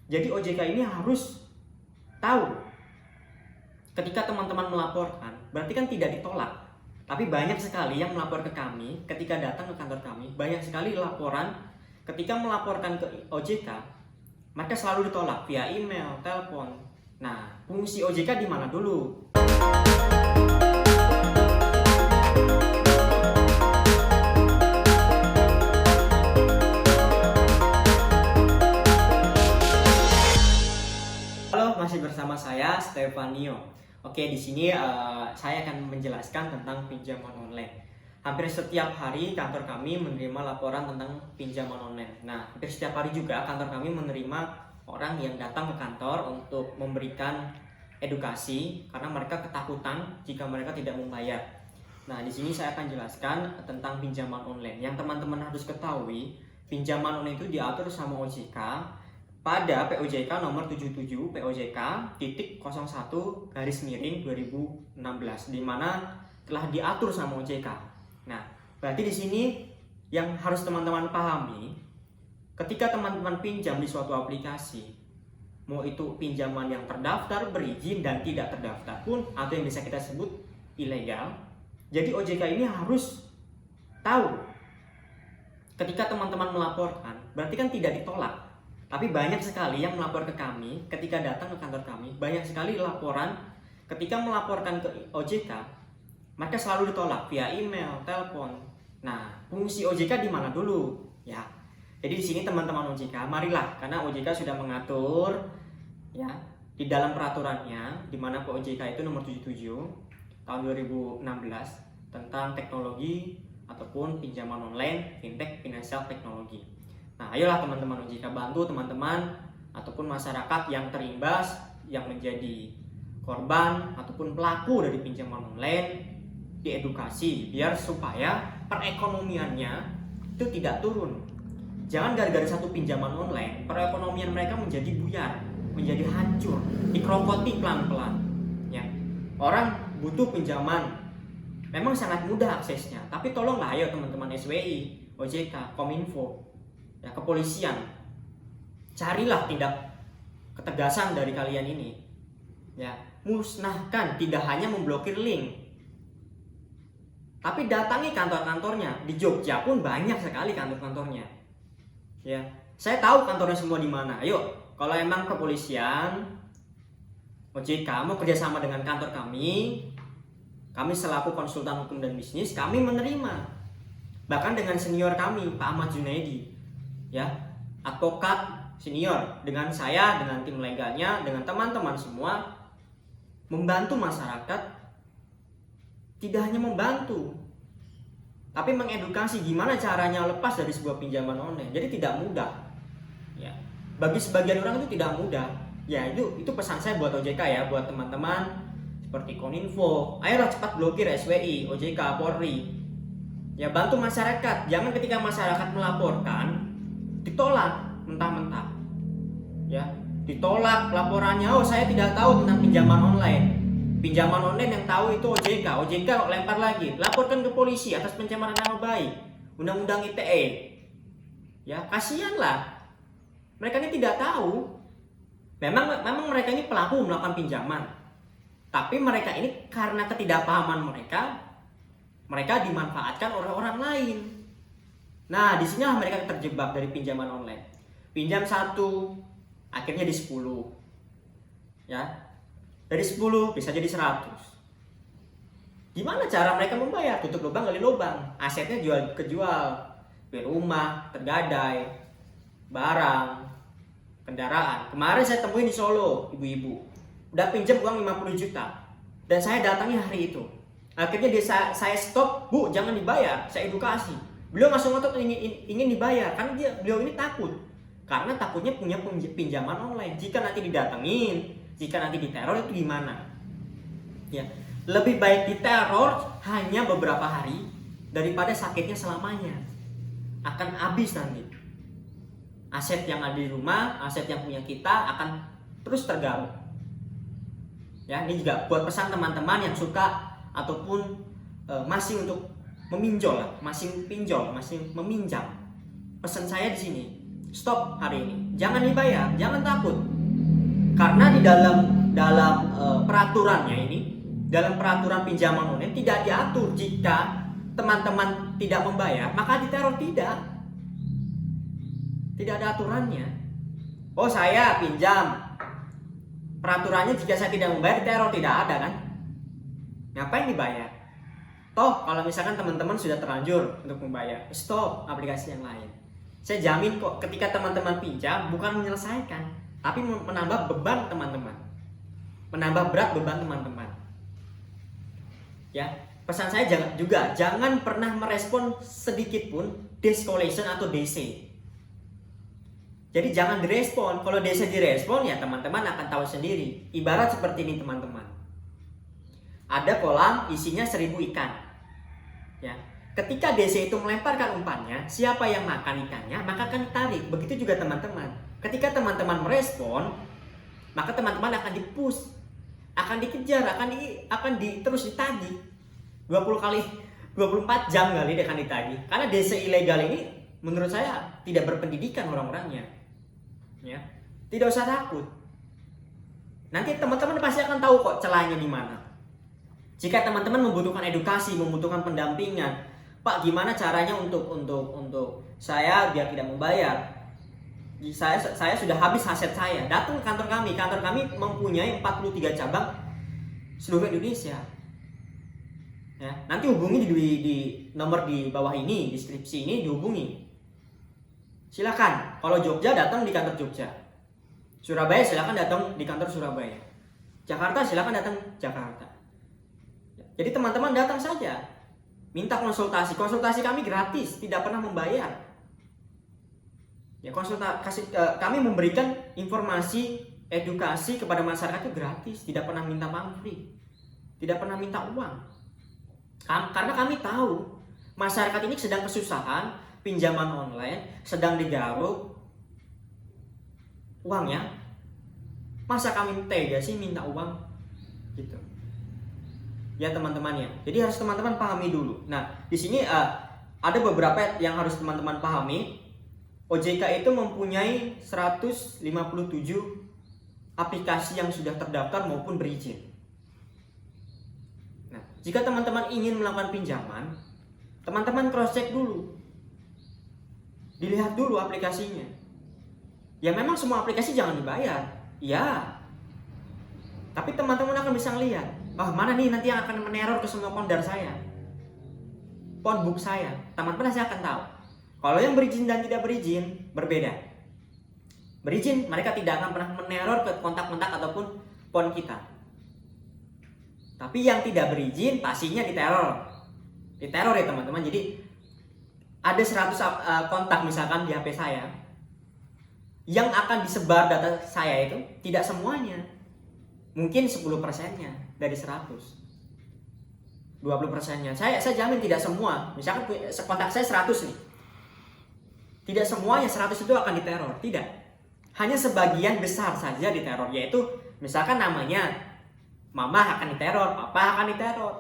Jadi OJK ini harus tahu ketika teman-teman melaporkan, berarti kan tidak ditolak. Tapi banyak sekali yang melapor ke kami ketika datang ke kantor kami, banyak sekali laporan ketika melaporkan ke OJK, mereka selalu ditolak via email, telepon. Nah, fungsi OJK di mana dulu? Halo, masih bersama saya Stefanio. Oke, di sini saya akan menjelaskan tentang pinjaman online. Hampir setiap hari kantor kami menerima laporan tentang pinjaman online. Nah, hampir setiap hari juga kantor kami menerima orang yang datang ke kantor untuk memberikan edukasi karena mereka ketakutan jika mereka tidak membayar. Nah, di sini saya akan jelaskan tentang pinjaman online. Yang teman-teman harus ketahui, pinjaman online itu diatur sama OJK pada POJK nomor 77 POJK titik 01 garis miring 2016, di mana telah diatur sama OJK. Nah, berarti di sini yang harus teman-teman pahami, ketika teman-teman pinjam di suatu aplikasi, mau itu pinjaman yang terdaftar, berizin, dan tidak terdaftar pun, atau yang bisa kita sebut ilegal, jadi OJK ini harus tahu ketika teman-teman melaporkan, berarti kan tidak ditolak. Tapi banyak sekali yang melapor ke kami ketika datang ke kantor kami, banyak sekali laporan ketika melaporkan ke OJK, mereka selalu ditolak via email, telepon. Nah, fungsi OJK di mana dulu? Ya. Jadi di sini teman-teman OJK, marilah, karena OJK sudah mengatur ya di dalam peraturannya, di mana OJK itu nomor 77 tahun 2016 tentang teknologi ataupun pinjaman online, fintech, financial teknologi. Nah, ayolah teman-teman OJK, bantu teman-teman ataupun masyarakat yang terimbas, yang menjadi korban ataupun pelaku dari pinjaman online, diedukasi biar supaya perekonomiannya itu tidak turun. Jangan gara-gara satu pinjaman online, perekonomian mereka menjadi buyar, menjadi hancur, dikerokoti pelan-pelan. Ya, orang butuh pinjaman, memang sangat mudah aksesnya, tapi tolonglah ayo teman-teman SWI, OJK, Kominfo, ya, kepolisian, carilah tindak ketegasan dari kalian ini. Ya, musnahkan, tidak hanya memblokir link, tapi datangi kantor-kantornya. Di Jogja pun banyak sekali kantor-kantornya. Ya, saya tahu kantornya semua di mana. Ayo, kalau emang kepolisian, OJK mau kerjasama dengan kantor kami selaku konsultan hukum dan bisnis, kami menerima. Bahkan dengan senior kami, Pak Ahmad Junaidi, ya, advokat senior, dengan saya, dengan tim legalnya, dengan teman-teman semua, membantu masyarakat. Tidak hanya membantu, tapi mengedukasi gimana caranya lepas dari sebuah pinjaman online. Jadi tidak mudah, ya, bagi sebagian orang itu tidak mudah. Ya, itu pesan saya buat OJK, ya, buat teman-teman seperti Kominfo, ayolah cepat blokir SWI, OJK, Polri. Ya, bantu masyarakat. Jangan ketika masyarakat melaporkan ditolak mentah-mentah, ya, ditolak laporannya. Oh, saya tidak tahu tentang pinjaman online. Pinjaman online yang tahu itu OJK. OJK lempar lagi, laporkan ke polisi atas pencemaran nama baik, Undang-Undang ITE. Ya, kasihanlah. Mereka ini tidak tahu. Memang mereka ini pelaku melakukan pinjaman. Tapi mereka ini karena ketidakpahaman mereka dimanfaatkan oleh orang lain. Nah, disinilah mereka terjebak dari pinjaman online. Pinjam 1, akhirnya di 10. Ya. Dari 10 bisa jadi 100. Gimana cara mereka membayar? Tutup lubang gali lubang. Asetnya kejual. Beli rumah, tergadai, barang, kendaraan. Kemarin saya temuin di Solo, ibu-ibu. Udah pinjam uang 50 juta. Dan saya datangi hari itu. Akhirnya saya stop, Bu, jangan dibayar. Saya edukasi. Beliau langsung ngotot ingin dibayar, karena beliau ini takut. Karena takutnya punya pinjaman online. Jika nanti didatengin, jika nanti diteror, itu gimana? Ya, lebih baik diteror hanya beberapa hari daripada sakitnya selamanya. Akan habis nanti. Aset yang ada di rumah, aset yang punya kita akan terus tergaruk. Ya, ini juga buat pesan teman-teman yang suka ataupun masih untuk meminjol, masih meminjam. Pesan saya di sini, Stop hari ini. Jangan dibayar, jangan takut. Karena di dalam peraturannya ini, dalam peraturan pinjaman online tidak diatur jika teman-teman tidak membayar maka diteror. Tidak ada aturannya. Oh, saya pinjam, peraturannya jika saya tidak membayar diteror, tidak ada kan? Ngapain dibayar? Toh kalau misalkan teman-teman sudah terlanjur untuk membayar, stop aplikasi yang lain. Saya jamin kok ketika teman-teman pinjam bukan menyelesaikan, tapi menambah beban teman-teman, menambah berat beban teman-teman. Ya, pesan saya jangan pernah merespon sedikit pun de-escalation atau DC. Jadi jangan direspon. Kalau DC direspon ya teman-teman akan tahu sendiri. Ibarat seperti ini teman-teman. Ada kolam isinya 1000 ikan. Ya, ketika DC itu melemparkan umpannya, siapa yang makan ikannya maka akan ditarik. Begitu juga teman-teman. Ketika teman-teman merespon, maka teman-teman akan dipush, akan dikejar, akan terus ditagih 24 jam kali dia akan ditagih. Karena DC ilegal ini menurut saya tidak berpendidikan orang-orangnya. Ya, tidak usah takut. Nanti teman-teman pasti akan tahu kok celahnya di mana. Jika teman-teman membutuhkan edukasi, membutuhkan pendampingan, Pak, gimana caranya untuk saya biar tidak membayar? Saya sudah habis aset saya. Datang ke kantor kami. Kantor kami mempunyai 43 cabang seluruh Indonesia. Ya, nanti hubungi di nomor di bawah ini, deskripsi ini dihubungi. Silakan. Kalau Jogja datang di kantor Jogja. Surabaya silakan datang di kantor Surabaya. Jakarta silakan datang Jakarta. Jadi teman-teman datang saja. Minta konsultasi. Konsultasi kami gratis, tidak pernah membayar. Ya, kami memberikan informasi, edukasi kepada masyarakat itu gratis, tidak pernah minta pamflet, tidak pernah minta uang. Karena kami tahu masyarakat ini sedang kesusahan, pinjaman online, sedang digaruk uangnya. Masa kami tega sih minta uang gitu. Ya teman-teman ya. Jadi harus teman-teman pahami dulu. Nah, di sini ada beberapa yang harus teman-teman pahami. OJK itu mempunyai 157 aplikasi yang sudah terdaftar maupun berizin. Nah, jika teman-teman ingin melakukan pinjaman, teman-teman cross check dulu. Dilihat dulu aplikasinya. Ya memang semua aplikasi jangan dibayar. Ya. Tapi teman-teman akan bisa lihat, mana nih nanti yang akan meneror ke semua pondar saya, phonebook saya. Teman-teman pasti akan tahu. Kalau yang berizin dan tidak berizin berbeda. Berizin, mereka tidak akan pernah meneror ke kontak-kontak ataupun phone kita. Tapi yang tidak berizin pastinya diteror. Diteror ya teman-teman. Jadi ada 100 kontak misalkan di HP saya, yang akan disebar data saya itu tidak semuanya. Mungkin 10%-nya dari 100. 20%-nya. Saya jamin tidak semua. Misalkan kontak saya 100 nih. Tidak semuanya 100 itu akan diteror. Tidak. Hanya sebagian besar saja diteror. Yaitu misalkan namanya mama akan diteror, papa akan diteror,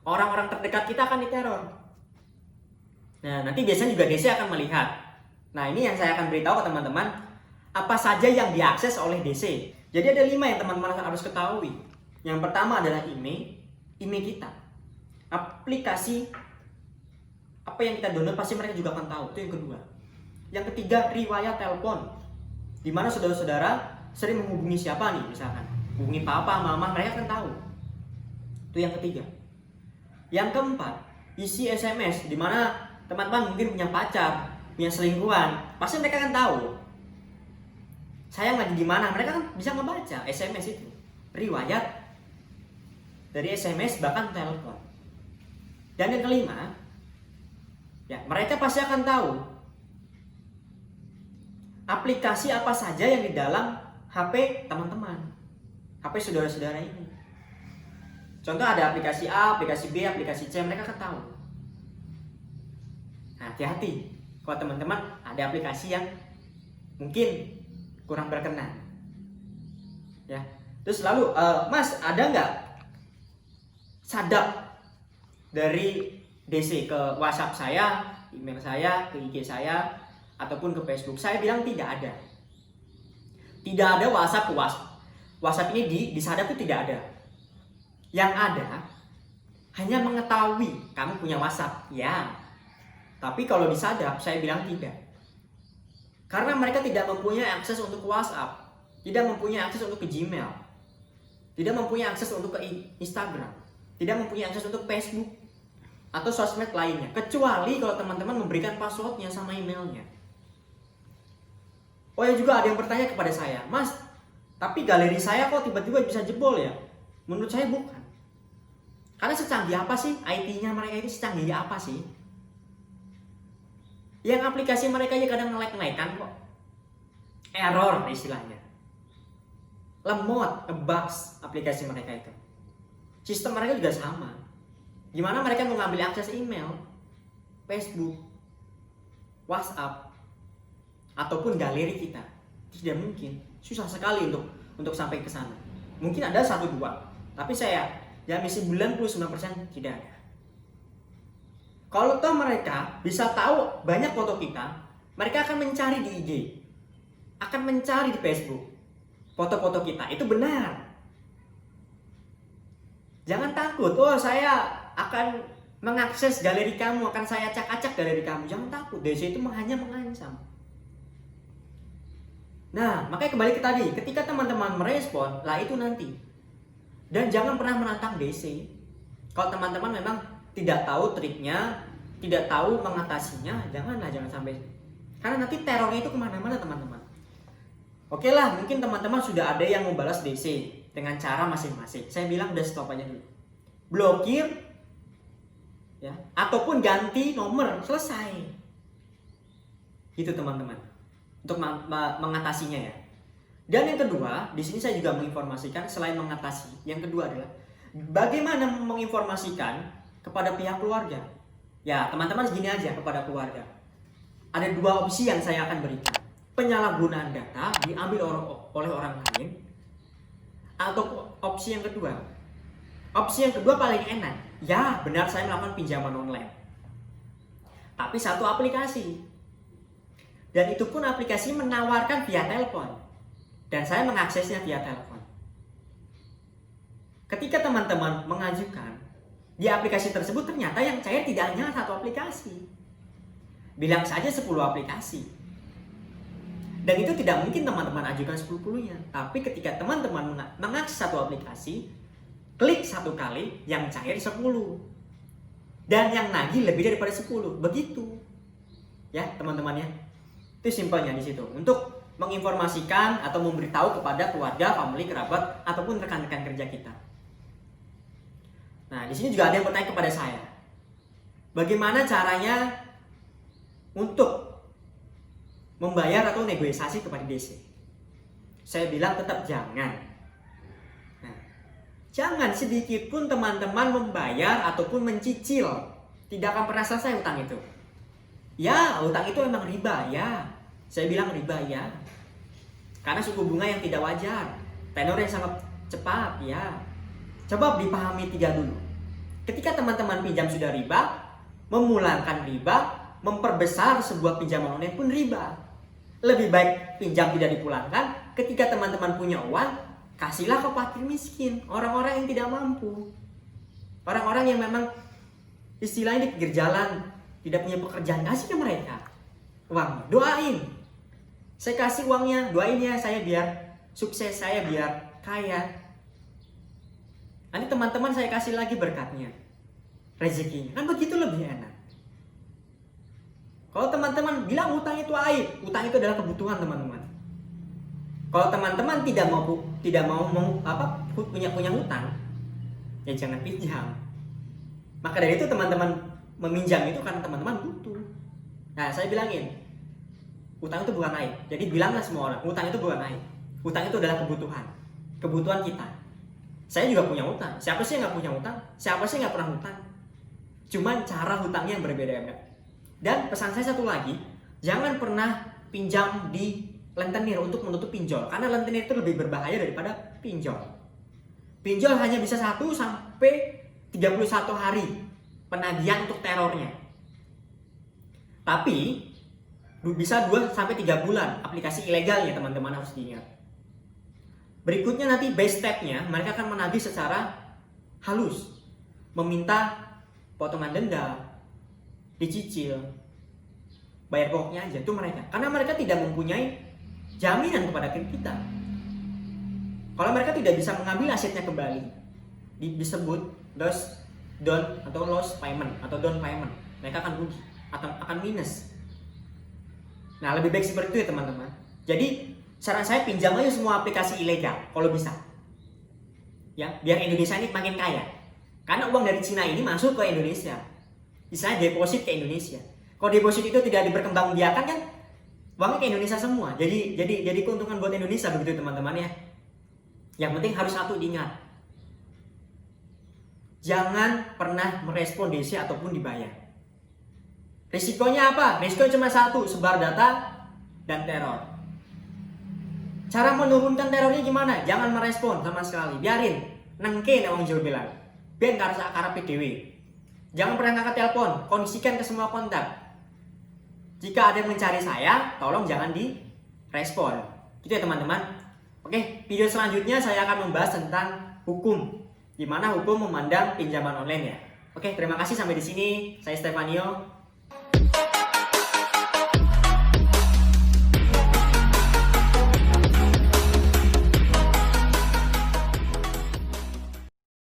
orang-orang terdekat kita akan diteror. Nah, nanti biasanya juga DC akan melihat. Nah, ini yang saya akan beritahu ke teman-teman, apa saja yang diakses oleh DC. Jadi ada 5 yang teman-teman harus ketahui. Yang pertama adalah email kita. Aplikasi apa yang kita download pasti mereka juga akan tahu. Itu yang kedua. Yang ketiga, riwayat telepon. Di mana saudara-saudara sering menghubungi siapa nih misalkan. Hubungi papa, mama, mereka akan tahu. Itu yang ketiga. Yang keempat, isi SMS. Di mana teman-teman mungkin punya pacar, punya selingkuhan, pasti mereka akan tahu. Saya lagi di mana, mereka kan bisa ngebaca SMS itu. Riwayat dari SMS bahkan telepon. Dan yang kelima, ya mereka pasti akan tahu aplikasi apa saja yang di dalam HP teman-teman, HP saudara-saudara ini. Contoh ada aplikasi A, aplikasi B, aplikasi C, mereka akan tahu. Nah, hati-hati kalau teman-teman ada aplikasi yang mungkin kurang berkenan. Ya. Terus lalu, Mas, ada nggak sadap dari DC ke WhatsApp saya, email saya, ke IG saya, ataupun ke Facebook. Saya bilang tidak ada. Tidak ada WhatsApp ke WhatsApp. WhatsApp ini disadap itu tidak ada. Yang ada hanya mengetahui kamu punya WhatsApp, ya. Tapi kalau disadap, saya bilang tidak. Karena mereka tidak mempunyai akses untuk ke WhatsApp, tidak mempunyai akses untuk ke Gmail, tidak mempunyai akses untuk ke Instagram, tidak mempunyai akses untuk Facebook atau sosmed lainnya, kecuali kalau teman-teman memberikan passwordnya sama emailnya. Oh ya, juga ada yang bertanya kepada saya, Mas, tapi galeri saya kok tiba-tiba bisa jebol ya? Menurut saya bukan. Karena secanggih apa sih IT-nya mereka itu, secanggih apa sih? Yang aplikasi mereka aja kadang nge-lag-kan kok. Error istilahnya. Lemot, ngebugs aplikasi mereka itu. Sistem mereka juga sama. Gimana mereka mau ngambil akses email, Facebook, WhatsApp, ataupun galeri kita? Tidak mungkin. Susah sekali untuk sampai ke sana. Mungkin ada 1-2, tapi saya jamin 99% tidak ada. Kalau toh mereka bisa tahu banyak foto kita, mereka akan mencari di IG, akan mencari di Facebook foto-foto kita. Itu benar. Jangan takut, oh saya akan mengakses galeri kamu, akan saya acak-acak galeri kamu. Jangan takut, DC itu hanya mengancam. Nah, makanya kembali ke tadi, ketika teman-teman merespon, lah itu nanti. Dan jangan pernah menantang DC. Kalau teman-teman memang tidak tahu triknya, tidak tahu mengatasinya, jangan sampai. Karena nanti terornya itu kemana-mana teman-teman. Oke lah, mungkin teman-teman sudah ada yang membalas DC dengan cara masing-masing. Saya bilang udah stop aja dulu. Blokir, ya, ataupun ganti nomor, selesai. Gitu teman-teman. Untuk mengatasinya ya. Dan yang kedua, di sini saya juga menginformasikan selain mengatasi, yang kedua adalah bagaimana menginformasikan kepada pihak keluarga. Ya, teman-teman segini aja kepada keluarga. Ada 2 opsi yang saya akan berikan. Penyalahgunaan data diambil oleh orang lain, atau opsi yang kedua. Opsi yang kedua paling enak. Ya, benar, saya melakukan pinjaman online. Tapi satu aplikasi. Dan itu pun aplikasi menawarkan via telepon. Dan saya mengaksesnya via telepon. Ketika teman-teman mengajukan, di aplikasi tersebut ternyata yang cair tidak hanya 1 aplikasi. Bilang saja 10 aplikasi. Dan itu tidak mungkin teman-teman ajukan 10-10-nya. Tapi ketika teman-teman mengakses 1 aplikasi, klik 1 kali, yang cair 10. Dan yang nagih lebih daripada 10. Begitu. Ya, teman-temannya. Itu simpelnya di situ. Untuk menginformasikan atau memberitahu kepada keluarga, family, kerabat, ataupun rekan-rekan kerja kita. Nah, di sini juga ada yang bertanya kepada saya. Bagaimana caranya untuk membayar atau negosiasi kepada DC? Saya bilang tetap jangan. Nah, jangan sedikit pun teman-teman membayar ataupun mencicil. Tidak akan pernah selesai utang itu. Ya, utang itu memang riba, ya. Saya bilang riba, ya. Karena suku bunga yang tidak wajar, tenor yang sangat cepat, ya. Coba dipahami 3 dulu. Ketika teman-teman pinjam sudah riba, memulangkan riba, memperbesar sebuah pinjaman online pun riba. Lebih baik pinjam tidak dipulangkan. Ketika teman-teman punya uang, kasihlah ke fakir miskin, orang-orang yang tidak mampu, orang-orang yang memang istilahnya di pinggir jalan, tidak punya pekerjaan, kasih ke mereka uang. Doain, saya kasih uangnya, doain ya saya biar sukses, saya biar kaya. Nanti teman-teman saya kasih lagi berkatnya, rezekinya, kan begitu lebih enak. Kalau teman-teman bilang utang itu aib, utang itu adalah kebutuhan teman-teman. Kalau teman-teman tidak mau punya hutang, ya jangan pinjam. Maka dari itu teman-teman meminjam itu karena teman-teman butuh. Nah, saya bilangin, utang itu bukan aib. Jadi bilanglah semua orang, utang itu bukan aib. Utang itu adalah kebutuhan kita. Saya juga punya utang. Siapa sih yang nggak punya utang? Siapa sih yang nggak pernah hutang? Cuman cara hutangnya yang berbeda-beda. Dan pesan saya satu lagi, jangan pernah pinjam di rentenir untuk menutup pinjol. Karena rentenir itu lebih berbahaya daripada pinjol. Pinjol hanya bisa 1 sampai 31 hari penagihan untuk terornya. Tapi Bisa 2-3 bulan aplikasi ilegal ya teman-teman, harus diingat. Berikutnya nanti base step-nya mereka akan menagih secara halus, meminta potongan denda, dicicil, bayar pokoknya aja, itu mereka. Karena mereka tidak mempunyai jaminan kepada kita. Kalau mereka tidak bisa mengambil asetnya kembali, disebut loss payment atau down payment, mereka akan rugi atau akan minus. Nah, lebih baik seperti itu ya teman-teman. Jadi saran saya, pinjam aja semua aplikasi ilegal kalau bisa. Ya, biar Indonesia ini makin kaya. Karena uang dari Cina ini masuk ke Indonesia. Misalnya deposit ke Indonesia. Kalau deposit itu tidak diperkembangbiakan kan uangnya ke Indonesia semua. Jadi keuntungan buat Indonesia begitu teman-teman ya. Yang penting harus satu diingat. Jangan pernah merespon DC ataupun dibayar. Risikonya apa? Risiko cuma satu, sebar data dan teror. Cara menurunkan terornya gimana? Jangan merespon sama sekali. Biarin. Nengke nek wong Jawa bilang. Ben karepe dhewe. Jangan pernah ngangkat telepon, kondisikan ke semua kontak. Jika ada yang mencari saya, tolong jangan direspon. Gitu ya teman-teman. Oke, video selanjutnya saya akan membahas tentang hukum. Gimana hukum memandang pinjaman online ya. Oke, terima kasih sampai di sini. Saya Stefanio.